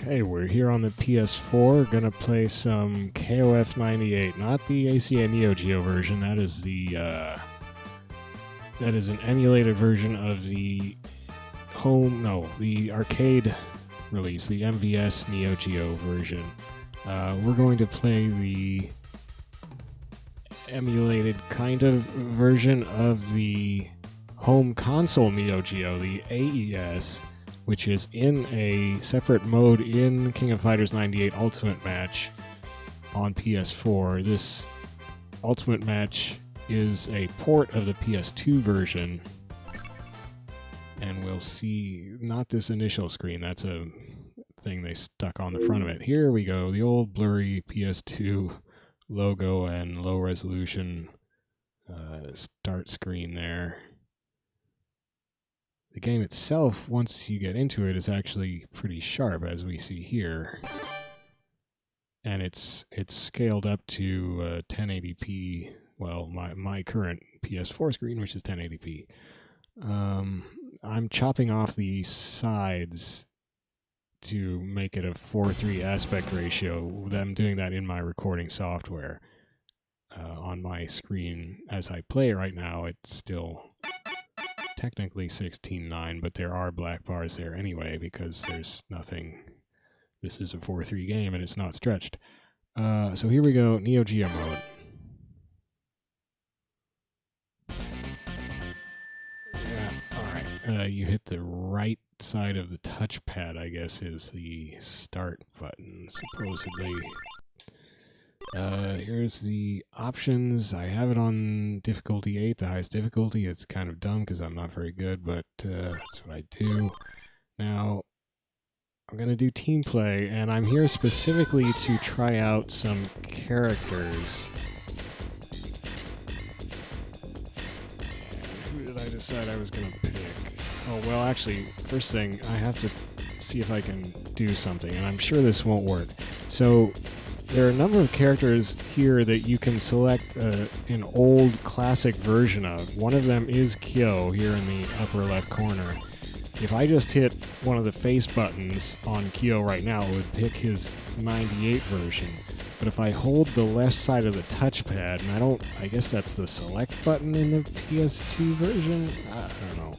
Okay, we're here on the PS4. Gonna play some KOF 98, not the ACA NEOGEO version. That is the that is an emulated version of the the arcade release, the MVS NEOGEO version. We're going to play the emulated kind of version of the home console NEOGEO, the AES, which is in a separate mode in King of Fighters 98 Ultimate Match on PS4. This Ultimate Match is a port of the PS2 version, and we'll see not this initial screen, that's a thing they stuck on the front of it. Here we go, the old blurry PS2 logo and low resolution start screen there. The game itself, once you get into it, is actually pretty sharp, as we see here. And it's scaled up to 1080p, well, my current PS4 screen, which is 1080p. I'm chopping off the sides to make it a 4:3 aspect ratio. I'm doing that in my recording software. On my screen, as I play it right now, it's still technically 16:9, but there are black bars there anyway because there's nothing. This is a 4:3 game and it's not stretched. So here we go, NEOGEO mode. Yeah, alright. You hit the right side of the touchpad, I guess, is the start button, supposedly. Here's the options. I have it on difficulty 8, the highest difficulty. It's kind of dumb because I'm not very good, but that's what I do. Now, I'm going to do team play, and I'm here specifically to try out some characters. Who did I decide I was going to pick? Oh, well, actually, first thing, I have to see if I can do something, and I'm sure this won't work. So, there are a number of characters here that you can select an old classic version of. One of them is Kyo here in the upper left corner. If I just hit one of the face buttons on Kyo right now, it would pick his 98 version. But if I hold the left side of the touchpad, and I guess that's the select button in the PS2 version? I don't know.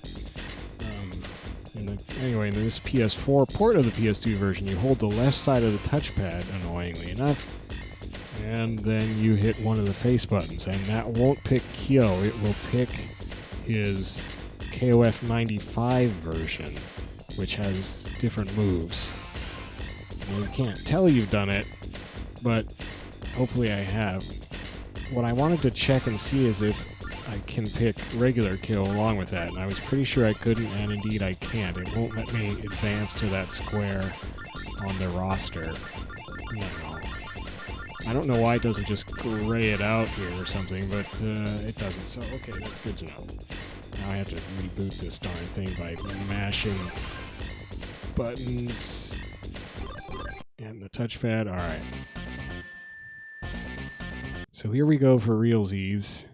Anyway, in this PS4 port of the PS2 version, you hold the left side of the touchpad, annoyingly enough, and then you hit one of the face buttons, and that won't pick Kyo, it will pick his KOF 95 version, which has different moves. Now, you can't tell you've done it, but hopefully I have. What I wanted to check and see is if I can pick regular Kyo along with that, and I was pretty sure I couldn't, and indeed I can't. It won't let me advance to that square on the roster. No. I don't know why it doesn't just gray it out here or something, but it doesn't, so okay, that's good to know. Now I have to reboot this darn thing by mashing buttons and the touchpad. Alright. So here we go for realsies.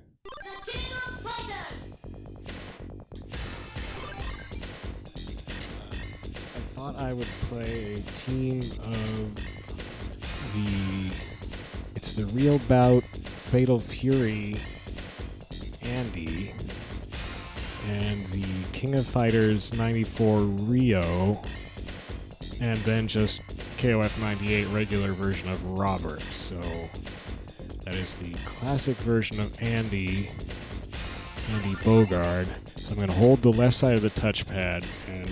I would play a team of it's the Real Bout Fatal Fury Andy and the King of Fighters 94 Rio, and then just KOF 98 regular version of Robert. So that is the classic version of Andy Bogard. So I'm going to hold the left side of the touchpad and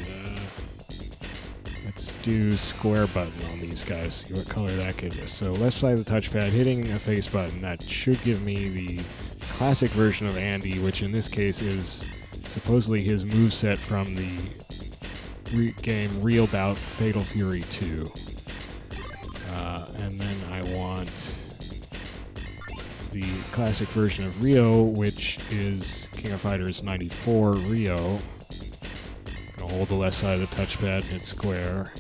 let's do square button on these guys, see what color that gives us. So left side of the touchpad, hitting a face button, that should give me the classic version of Andy, which in this case is supposedly his moveset from the game Real Bout Fatal Fury 2. And then I want the classic version of Rio, which is King of Fighters 94 Rio. Hold the left side of the touchpad, hit square,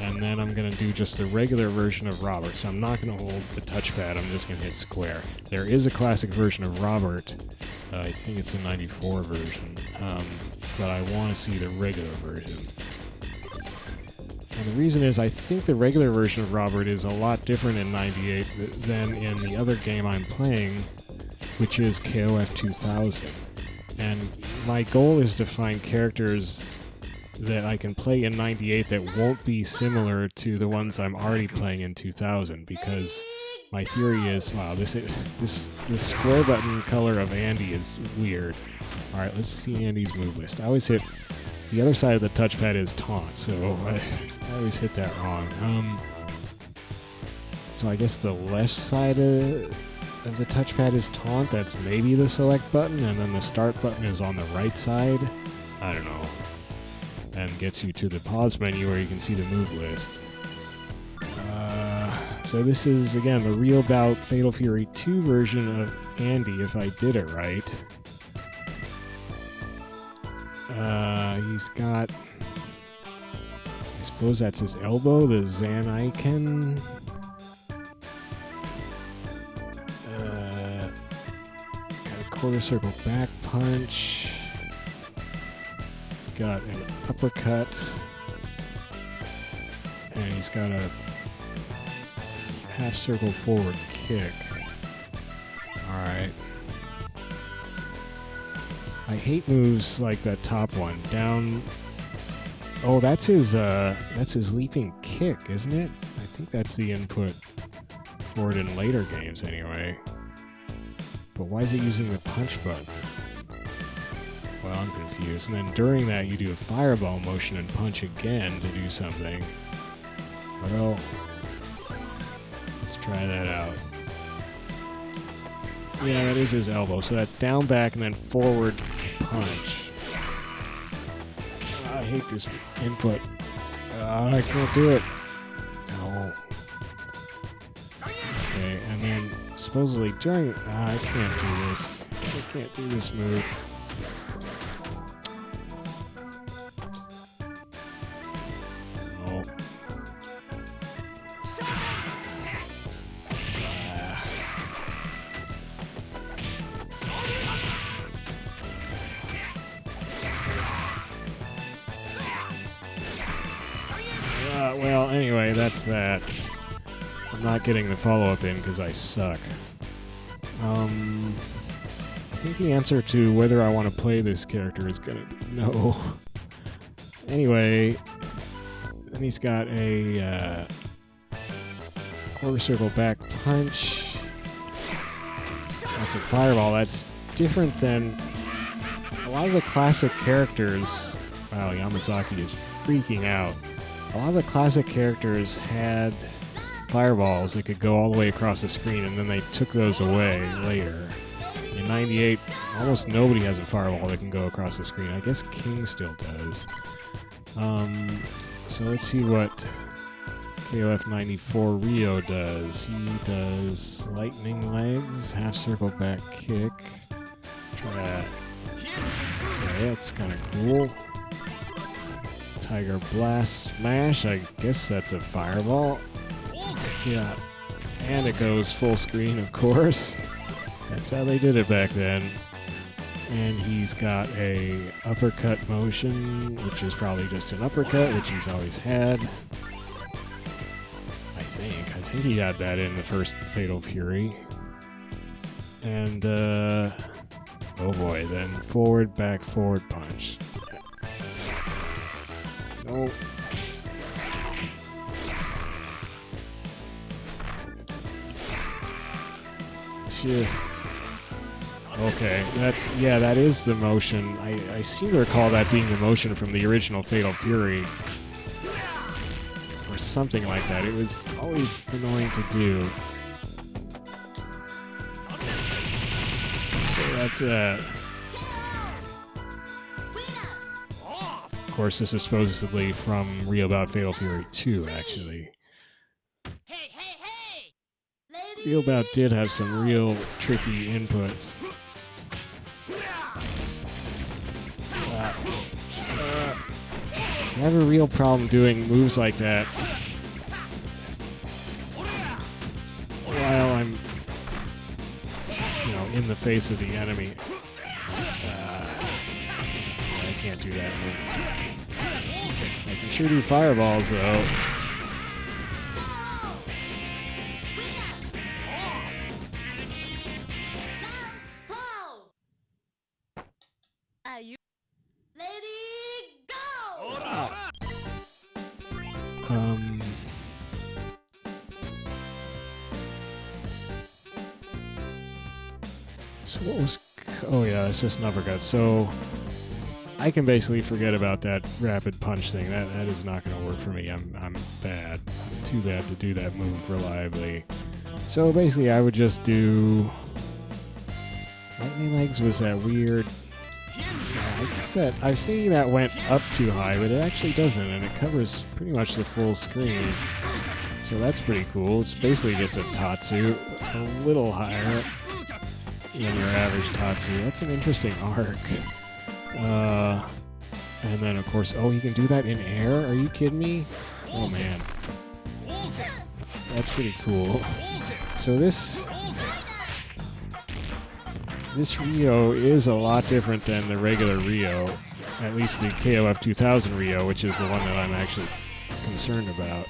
and then I'm going to do just the regular version of Robert. So I'm not going to hold the touchpad, I'm just going to hit square. There is a classic version of Robert, I think it's the 94 version, but I want to see the regular version. And the reason is I think the regular version of Robert is a lot different in 98 than in the other game I'm playing, which is KOF 2000. And my goal is to find characters that I can play in 98 that won't be similar to the ones I'm already playing in 2000, because my theory is, wow, this square button color of Andy is weird. Alright, let's see Andy's move list. I always hit... The other side of the touchpad is taunt, so I always hit that wrong. So I guess the left side of the touchpad is taunt. That's maybe the select button, and then the start button is on the right side. I don't know. And gets you to the pause menu where you can see the move list. So this is, again, the Real Bout Fatal Fury 2 version of Andy, if I did it right. He's got... I suppose that's his elbow, the Zanaiken. Got a quarter circle back punch. He's got an uppercut. And he's got a half circle forward kick. Alright. I hate moves like that top one. Down. Oh, that's his leaping kick, isn't it? I think that's the input for it in later games anyway. But why is it using the punch button? Well, I'm confused. And then during that, you do a fireball motion and punch again to do something. Well, let's try that out. Yeah, that is his elbow. So that's down, back, and then forward punch. I hate this input. I can't do it. No. Okay, and then supposedly during... I can't do this. I can't do this move. No. Well, anyway, that's that. I'm not getting the follow-up in because I suck. I think the answer to whether I want to play this character is gonna be no. Anyway, then he's got a quarter circle back punch. That's a fireball. That's different than a lot of the classic characters. Wow, Yamazaki is freaking out. A lot of the classic characters had fireballs that could go all the way across the screen, and then they took those away later. In 98, almost nobody has a fireball that can go across the screen. I guess King still does. So let's see what KOF 94 Rio does. He does lightning legs, half circle back kick. Try that. Yeah, that's kind of cool. Tiger Blast Smash, I guess that's a fireball. Yeah, and it goes full screen, of course. That's how they did it back then. And he's got a uppercut motion, which is probably just an uppercut, which he's always had. I think he had that in the first Fatal Fury. And, oh boy, then forward, back, forward punch. No. Shit. Okay, that is the motion. I seem to recall that being the motion from the original Fatal Fury. Or something like that. It was always annoying to do. So that's that. Of course, this is supposedly from Real Bout Fatal Fury 2, actually. Real Bout did have some real tricky inputs. So I have a real problem doing moves like that while I'm, in the face of the enemy. I can't do that move. I can sure do fireballs, though. So what was... Oh yeah, it's just an uppercut. So I can basically forget about that rapid punch thing. That is not going to work for me. I'm bad. I'm too bad to do that move reliably. So basically I would just do... Lightning Legs was that weird... Like I said, I was thinking that went up too high, but it actually doesn't, and it covers pretty much the full screen. So that's pretty cool. It's basically just a tatsu, a little higher than your average tatsu. That's an interesting arc. And then, of course, oh, you can do that in air? Are you kidding me? Oh, man. That's pretty cool. So this Ryo is a lot different than the regular Ryo, at least the KOF 2000 Ryo, which is the one that I'm actually concerned about.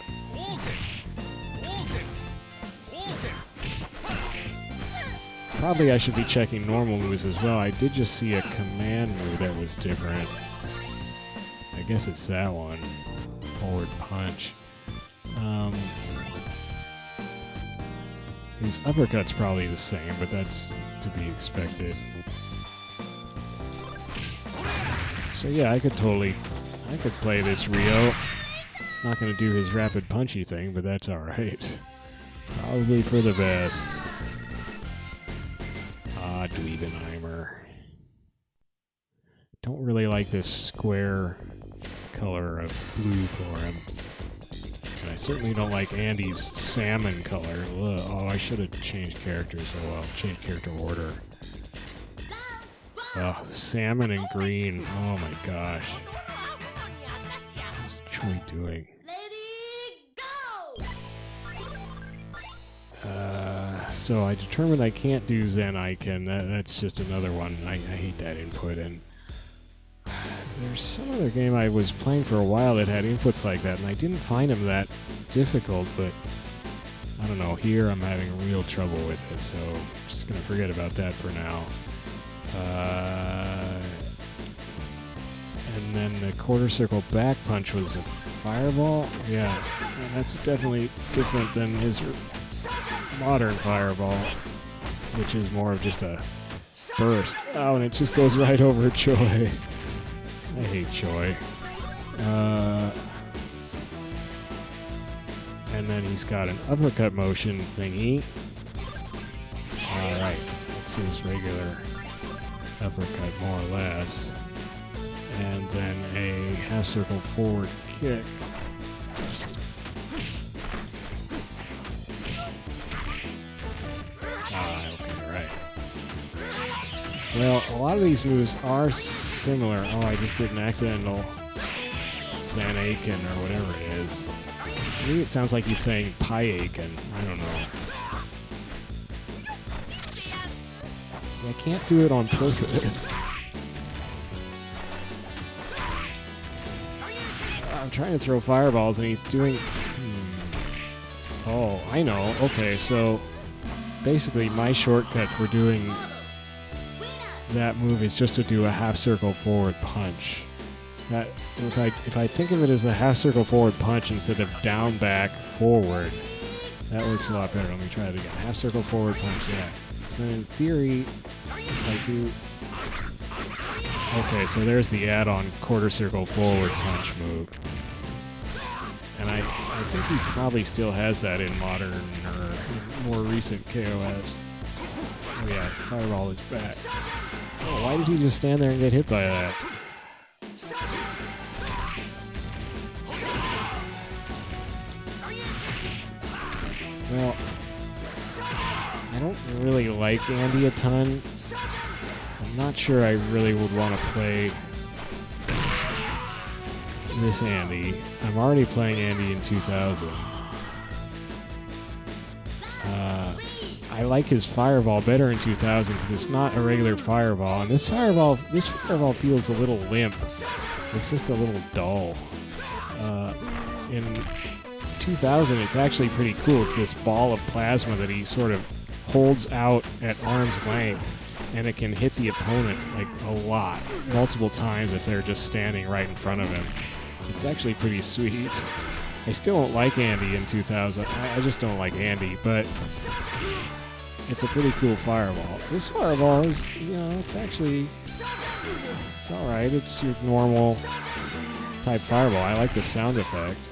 Probably I should be checking normal moves as well. I did just see a command move that was different. I guess it's that one. Forward punch. His uppercut's probably the same, but that's to be expected. So yeah, I could play this Ryo. Not gonna do his rapid punchy thing, but that's alright. Probably for the best. Ah, Dweebenheimer. Don't really like this square color of blue for him. And I certainly don't like Andy's salmon color. Ugh. Oh, I should have changed characters. Oh well, change character order. Oh, salmon and green. Oh my gosh. What's Choi doing? So I determined I can't do Zen Icon. That's just another one. I hate that input. And there's some other game I was playing for a while that had inputs like that, and I didn't find them that difficult, but I don't know. Here I'm having real trouble with it, so I'm just going to forget about that for now. And then the quarter circle back punch was a fireball. Yeah, that's definitely different than his modern fireball, which is more of just a burst. Oh, and it just goes right over Choi. I hate Choi. And then he's got an uppercut motion thingy. Alright, that's his regular uppercut, more or less. And then a half circle forward kick. Well, a lot of these moves are similar. Oh, I just did an accidental Zanakin or whatever it is. To me, it sounds like he's saying Pyakin. I don't know. See, I can't do it on purpose. I'm trying to throw fireballs and he's doing... Oh, I know. Okay, so basically my shortcut for doing that move is just to do a half circle forward punch. That if I think of it as a half circle forward punch instead of down back forward, that works a lot better. Let me try it again. Half circle forward punch, yeah. So in theory, if I do... Okay, so there's the add-on quarter circle forward punch move. And I think he probably still has that in modern or more recent KOFs. Oh yeah, fireball is back. Oh, why did he just stand there and get hit by that? Well, I don't really like Andy a ton. I'm not sure I really would want to play this Andy. I'm already playing Andy in 2000. I like his fireball better in 2000 because it's not a regular fireball, and this fireball feels a little limp. It's just a little dull. In 2000, it's actually pretty cool. It's this ball of plasma that he sort of holds out at arm's length, and it can hit the opponent like a lot, multiple times if they're just standing right in front of him. It's actually pretty sweet. I still don't like Andy in 2000. I just don't like Andy, but it's a pretty cool fireball. This fireball is, you know, it's alright. It's your normal type fireball. I like the sound effect.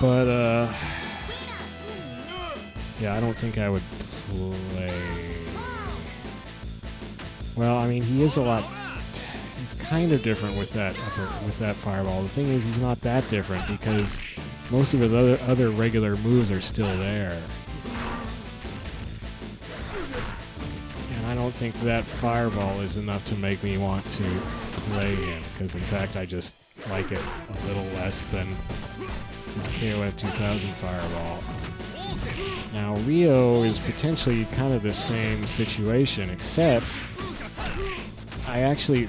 But, yeah, I don't think I would play. Well, I mean, he is a lot. He's kind of different with that fireball. The thing is, he's not that different because most of his other regular moves are still there. And I don't think that fireball is enough to make me want to play him, because in fact, I just like it a little less than his KOF 2000 fireball. Now, Rio is potentially kind of the same situation, except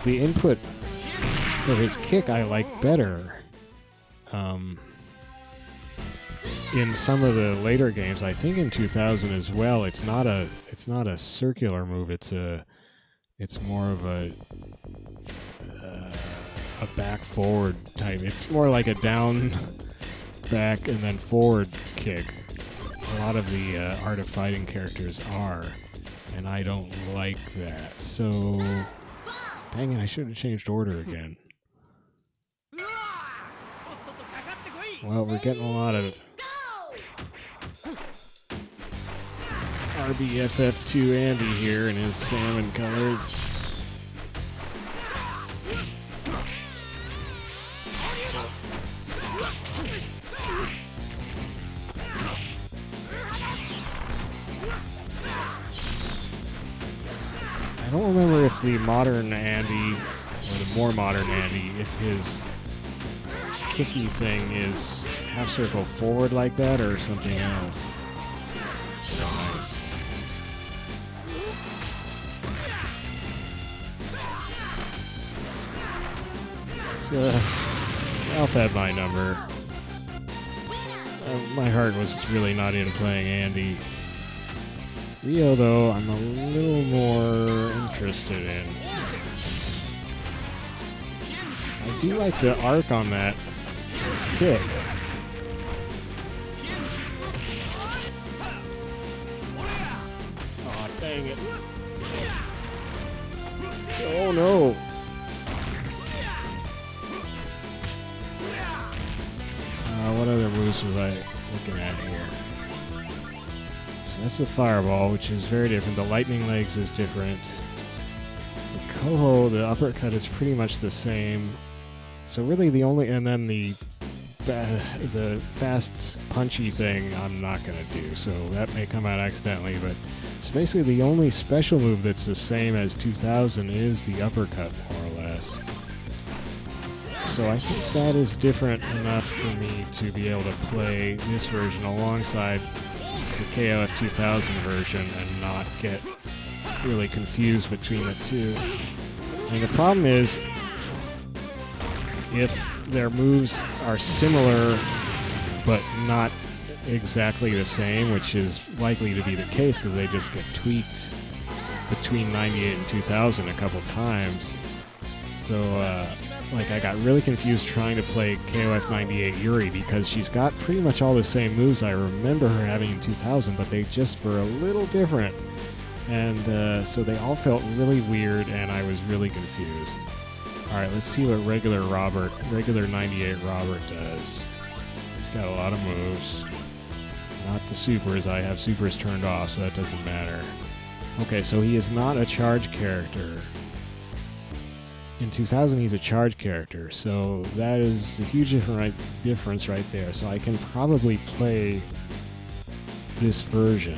the input for his kick I like better. In some of the later games, I think in 2000 as well, it's not a circular move. It's more of a back forward type. It's more like a down, back, and then forward kick. A lot of the Art of Fighting characters are, and I don't like that. So, dang it, I should have changed order again. Well, we're getting a lot of RBFF2 Andy here in his salmon colors. I don't remember if the modern Andy, or the more modern Andy, if his kicky thing is half circle forward like that or something else. Oh, nice. So, Ralph had my number. My heart was really not in playing Andy. Rio, though, I'm a little more interested in. I do like the arc on that kick. Aw, dang it. Oh, no. What other moves was I looking at here? So that's the fireball, which is very different. The lightning legs is different. The Koho, the uppercut is pretty much the same. So really the only, and then the fast punchy thing I'm not going to do. So that may come out accidentally, but it's basically the only special move that's the same as 2000 is the uppercut, more or less. So I think that is different enough for me to be able to play this version alongside the KOF 2000 version and not get really confused between the two. And the problem is, if their moves are similar but not exactly the same, which is likely to be the case because they just get tweaked between 98 and 2000 a couple times. So, like, I got really confused trying to play KOF 98 Yuri because she's got pretty much all the same moves I remember her having in 2000, but they just were a little different. And so they all felt really weird, and I was really confused. Alright, let's see what regular 98 Robert does. He's got a lot of moves. Not the supers. I have supers turned off, so that doesn't matter. Okay, so he is not a charge character. In 2000, he's a charge character, so that is a huge difference right there. So I can probably play this version,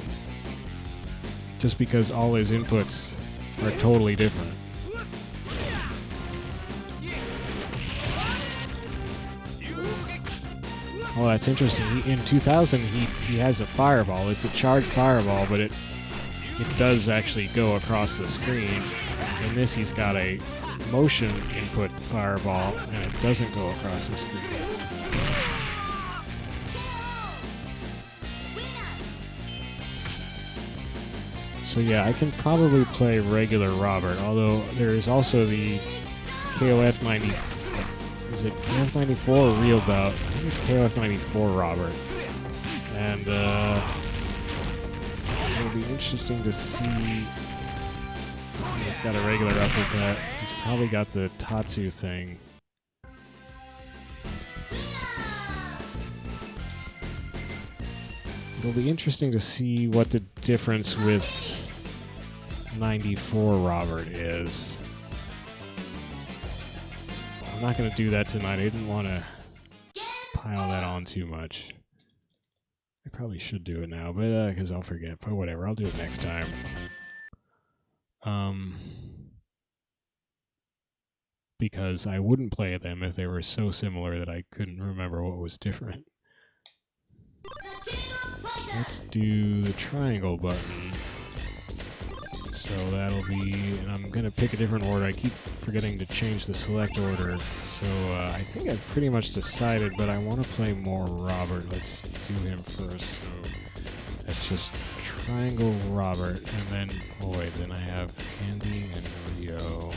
just because all his inputs are totally different. Oh, that's interesting. In 2000, he has a fireball. It's a charged fireball, but it does actually go across the screen. In this, he's got a motion input fireball, and it doesn't go across the screen. So yeah, I can probably play regular Robert, although there is also the KOF 90. Is it KOF 94 or Real Bout? I think it's KOF 94 Robert. And it'll be interesting to see. He's got a regular uppercut. He's probably got the tatsu thing. It'll be interesting to see what the difference with 94 Robert is. I'm not going to do that tonight. I didn't want to pile that on too much. I probably should do it now, but because I'll forget. But whatever, I'll do it next time. Because I wouldn't play them if they were so similar that I couldn't remember what was different. Let's do the triangle button. So that'll be, and I'm going to pick a different order. I keep forgetting to change the select order. So I think I've pretty much decided, but I want to play more Robert. Let's do him first. So that's just triangle Robert, and then, oh wait, then I have Andy and Rio.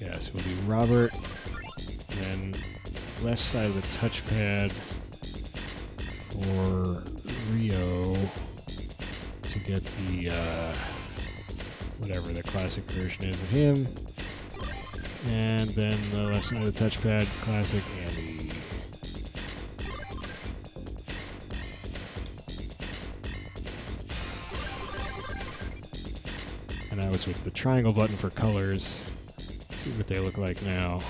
Yeah, so we'll do Robert, and then left side of the touchpad for Rio to get the whatever the classic version is of him, and then the left side of the touchpad, classic Andy. And that was with the triangle button for colors. Let's see what they look like now.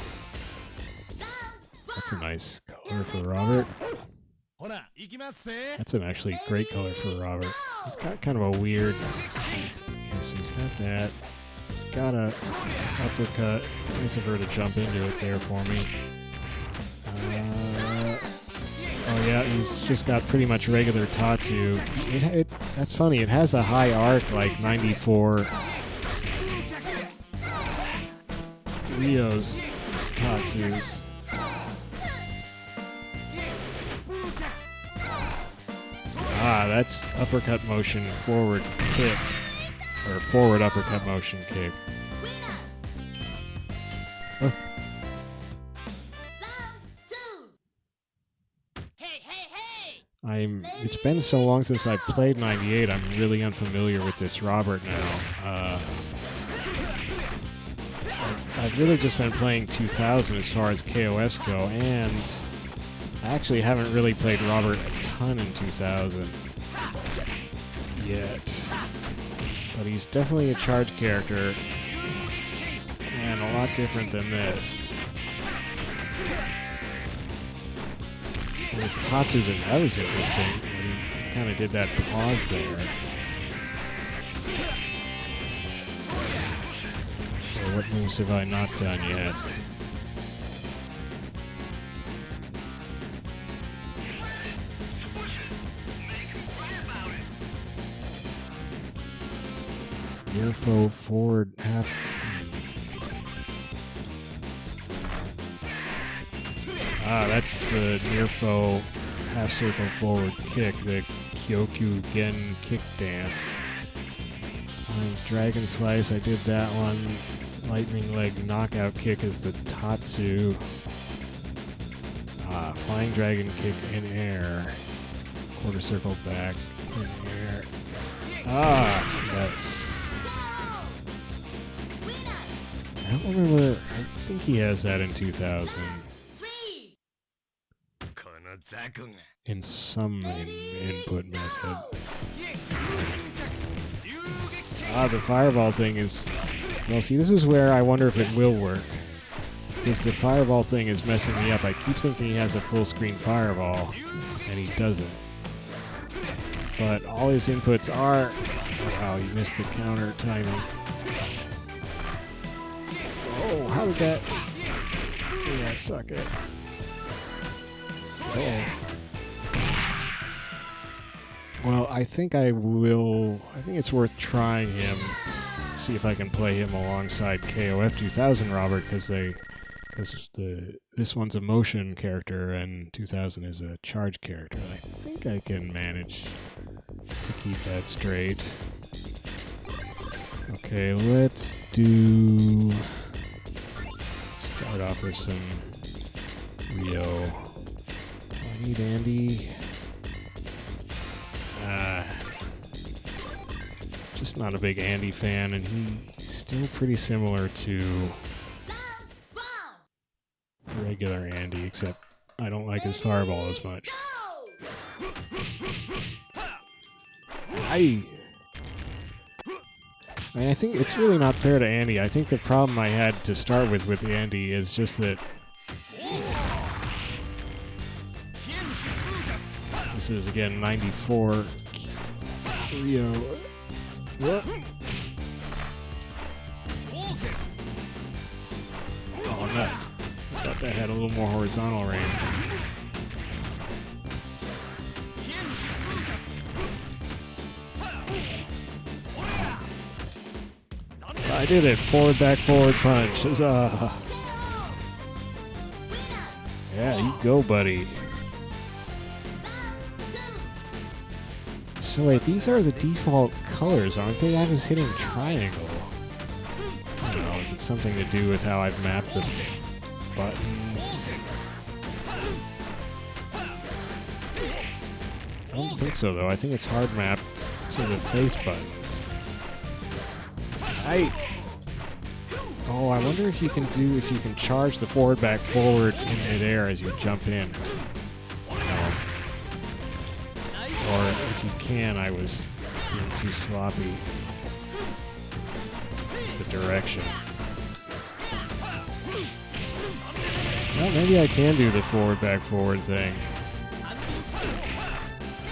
That's a nice color for Robert. That's an actually great color for Robert. He's got kind of a weird... Okay, so he's got that. He's got a uppercut. Nice of her to jump into it there for me. Oh yeah, he's just got pretty much regular tatsu. That's funny, it has a high arc like 94 Rio's tatsus. Ah, that's uppercut motion, forward kick, or forward uppercut motion kick. Oh. It's been so long since I played 98, I'm really unfamiliar with this Robert now. I've really just been playing 2000 as far as KOFs go, and I actually haven't really played Robert a ton in 2000 yet. But he's definitely a charge character, and a lot different than this. And his tatsus, that was interesting. He kind of did that pause there. So what moves have I not done yet? Nearfo forward half. Ah, that's the Nearfo half circle forward kick, the Kyokyu Gen kick dance. Dragon Slice, I did that one. Lightning Leg knockout kick is the tatsu. Ah, Flying Dragon kick in air. Quarter circle back in air. Ah, yes. I don't remember. I think he has that in 2000. In some input method. Ah, the fireball thing is... Well, see, this is where I wonder if it will work. Because the fireball thing is messing me up. I keep thinking he has a full screen fireball, and he doesn't. But all his inputs are... Oh, wow, he missed the counter timing. Oh, how did that... Yeah, suck it. Oh. Well, I think I will. I think it's worth trying him. See if I can play him alongside KOF 2000 Robert, because this one's a motion character and 2000 is a charge character. I think I can manage to keep that straight. Okay, let's start off with some Rio. I need Andy. Just not a big Andy fan, and he's still pretty similar to regular Andy, except I don't like his fireball as much. I mean, I think it's really not fair to Andy. I think the problem I had to start with Andy is just that this is, again, 94 Rio. What? Oh, nuts. I thought that had a little more horizontal range. I did it. Forward, back, forward punch. Huzzah. Yeah, you go, buddy. So wait, these are the default colors, aren't they? I was hitting triangle. I don't know, is it something to do with how I've mapped the buttons? I don't think so, though. I think it's hard mapped to the face buttons. Oh, I wonder if you can charge the forward, back, forward in midair as you jump in. Or if you can, I was being too sloppy with the direction. Well, maybe I can do the forward, back, forward thing.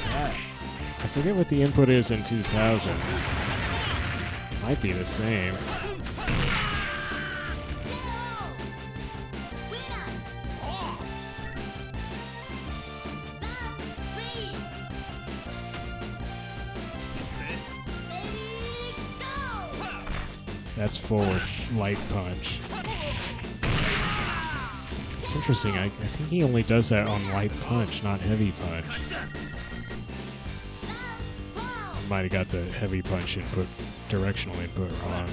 I forget what the input is in 2000. Might be the same. That's forward light punch. It's interesting. I think he only does that on light punch, not heavy punch. I might have got the heavy punch input, directional input wrong.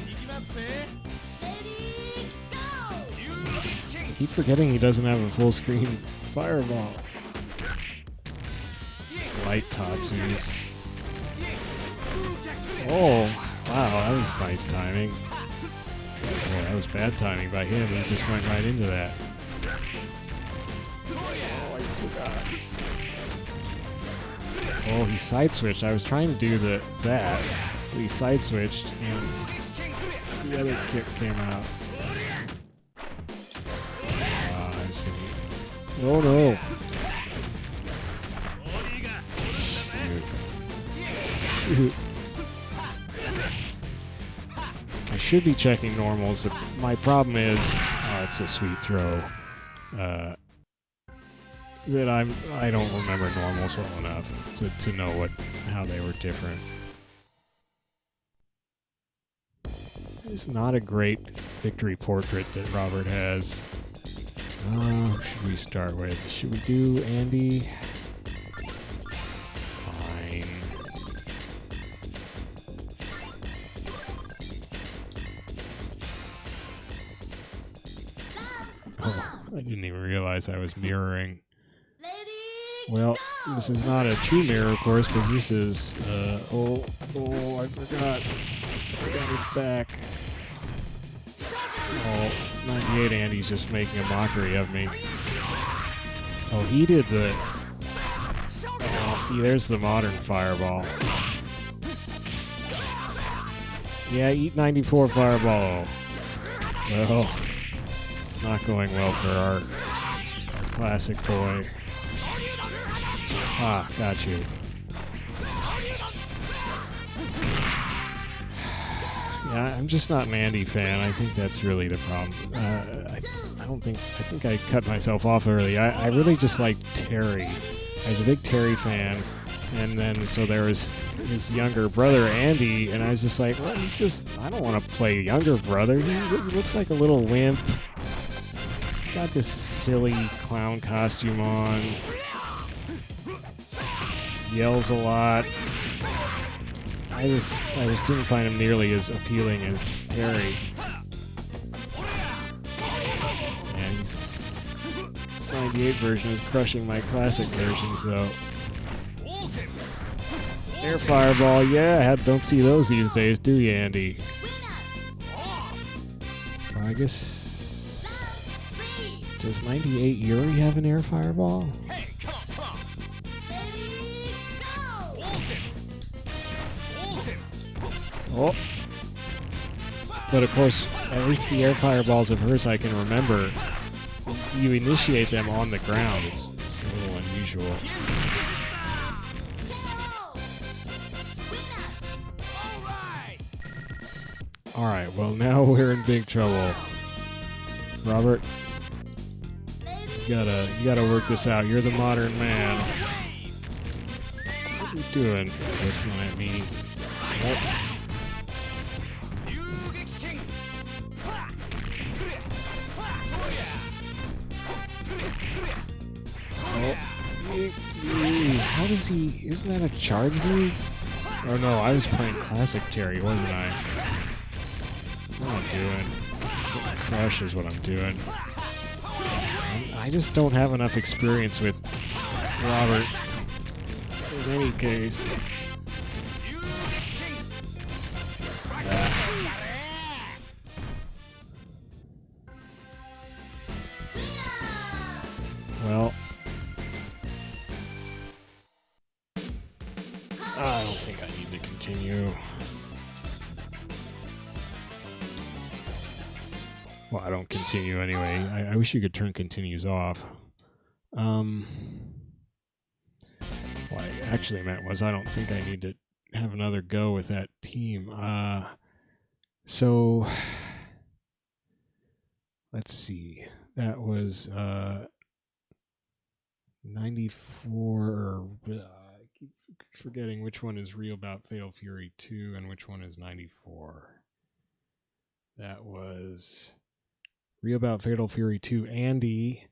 I keep forgetting he doesn't have a full screen fireball. It's light tatsus. Oh, wow, that was nice timing. Oh, that was bad timing by him. He just went right into that. Oh, I forgot. Oh, he side switched. I was trying to do that, but he side switched, and the other kick came out. I was thinking, oh no. Shoot. I should be checking normals. My problem is, it's a sweet throw. That I don't remember normals well enough to know how they were different. It's not a great victory portrait that Robert has. Who should we start with? Should we do Andy? Fine. Oh, I didn't even realize I was mirroring. Well, this is not a true mirror, of course, because this is, I forgot his back. Oh, 98 Andy's just making a mockery of me. Oh, he did the... Oh, see, there's the modern fireball. Yeah, eat 94 fireball. Well, it's not going well for our classic boy. Ah, got you. Yeah, I'm just not an Andy fan. I think that's really the problem. I think I cut myself off early. I really just like Terry. I was a big Terry fan. And then, so there was his younger brother, Andy, and I was just like, well, I don't want to play younger brother. He looks like a little wimp. He's got this silly clown costume on. Yells a lot. I just didn't find him nearly as appealing as Terry. And this 98 version is crushing my classic versions, though. Air Fireball, yeah, don't see those these days, do you, Andy? Well, I guess... Does 98 Yuri have an Air Fireball? Oh. But of course, at least the Air Fireballs of hers I can remember, you initiate them on the ground. It's a little unusual. Alright, well now we're in big trouble. Robert, you gotta work this out. You're the modern man. What are you doing? Listening at me. How does he... Isn't that a charge move? Oh no, I was playing classic Terry, wasn't I? What am I doing? Crush is what I'm doing. I just don't have enough experience with Robert. In any case. Well, I don't think I need to continue. Well, I don't continue anyway. I wish you could turn continues off. What I actually meant was I don't think I need to have another go with that team. So, let's see. That was 94. I keep forgetting which one is Real About Fatal Fury 2 and which one is 94. That was Real About Fatal Fury 2 Andy,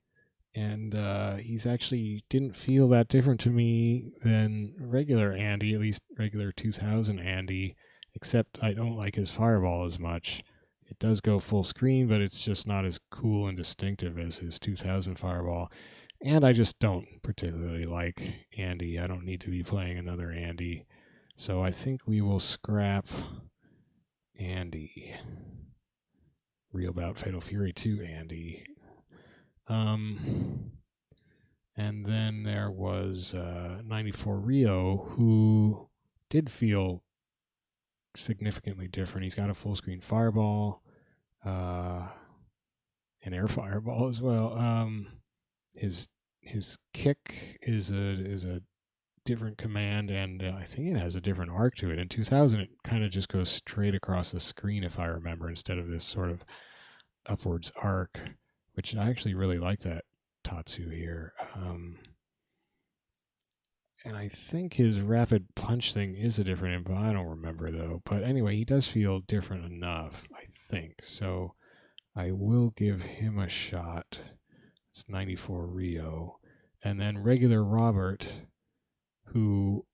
and he's actually didn't feel that different to me than regular Andy, at least regular 2000 Andy, except I don't like his fireball as much. It does go full screen, but it's just not as cool and distinctive as his 2000 fireball. And I just don't particularly like Andy. I don't need to be playing another Andy. So I think we will scrap Andy. Real About Fatal Fury 2 Andy. And then there was 94 Rio, who did feel significantly different. He's got a full screen fireball, an air fireball as well. His kick is a different command, and I think it has a different arc to it. In 2000, it kind of just goes straight across the screen, if I remember, instead of this sort of upwards arc, which I actually really like that tatsu here. And I think his rapid punch thing is a different input. I don't remember though. But anyway, he does feel different enough, I think. So I will give him a shot. It's 94 Rio. And then regular Robert, who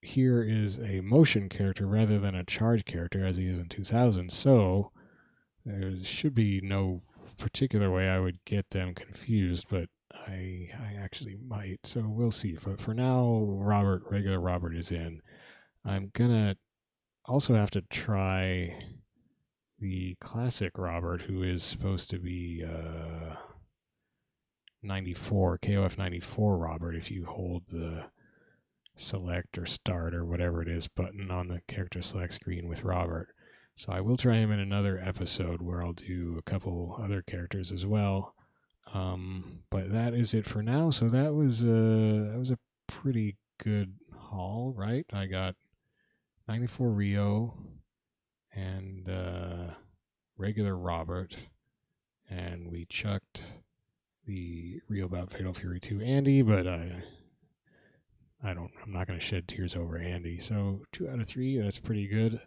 here is a motion character rather than a charge character as he is in 2000. So there should be no particular way I would get them confused, but I actually might. So we'll see. But for now, regular Robert is in. I'm gonna also have to try the classic Robert, who is supposed to be 94, KOF 94 Robert, if you hold the select or start or whatever it is button on the character select screen with Robert. So I will try him in another episode where I'll do a couple other characters as well. But that is it for now. So that was a pretty good haul, right? I got 94 Rio and regular Robert, and we chucked the Real About Fatal Fury 2 Andy, but I I'm not going to shed tears over Andy. So 2 out of 3, that's pretty good.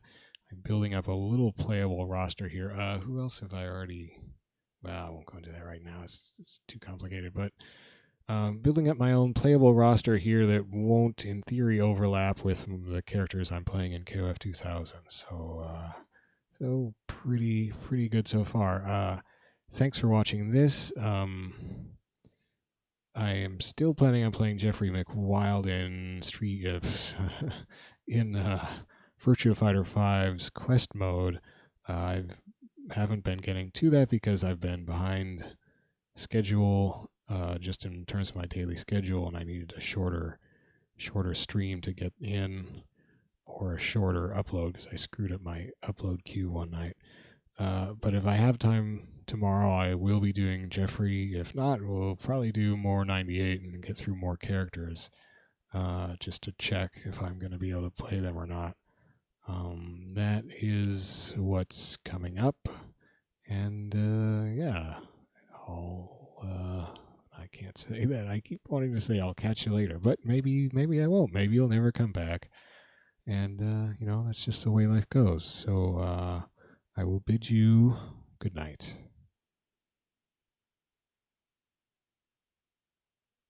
I'm building up a little playable roster here. Who else have I already? Well, I won't go into that right now. It's too complicated. But building up my own playable roster here that won't, in theory, overlap with the characters I'm playing in KOF 2000. So pretty good so far. Thanks for watching this. I am still planning on playing Jeffrey McWild in Virtua Fighter 5's quest mode. I haven't been getting to that because I've been behind schedule, just in terms of my daily schedule, and I needed a shorter stream to get in, or a shorter upload because I screwed up my upload queue one night. But if I have time tomorrow, I will be doing Jeffrey. If not, we'll probably do more 98 and get through more characters, just to check if I'm going to be able to play them or not. That is what's coming up. And yeah, I can't say that. I keep wanting to say I'll catch you later, but maybe I won't. Maybe you'll never come back. And that's just the way life goes. So I will bid you good night.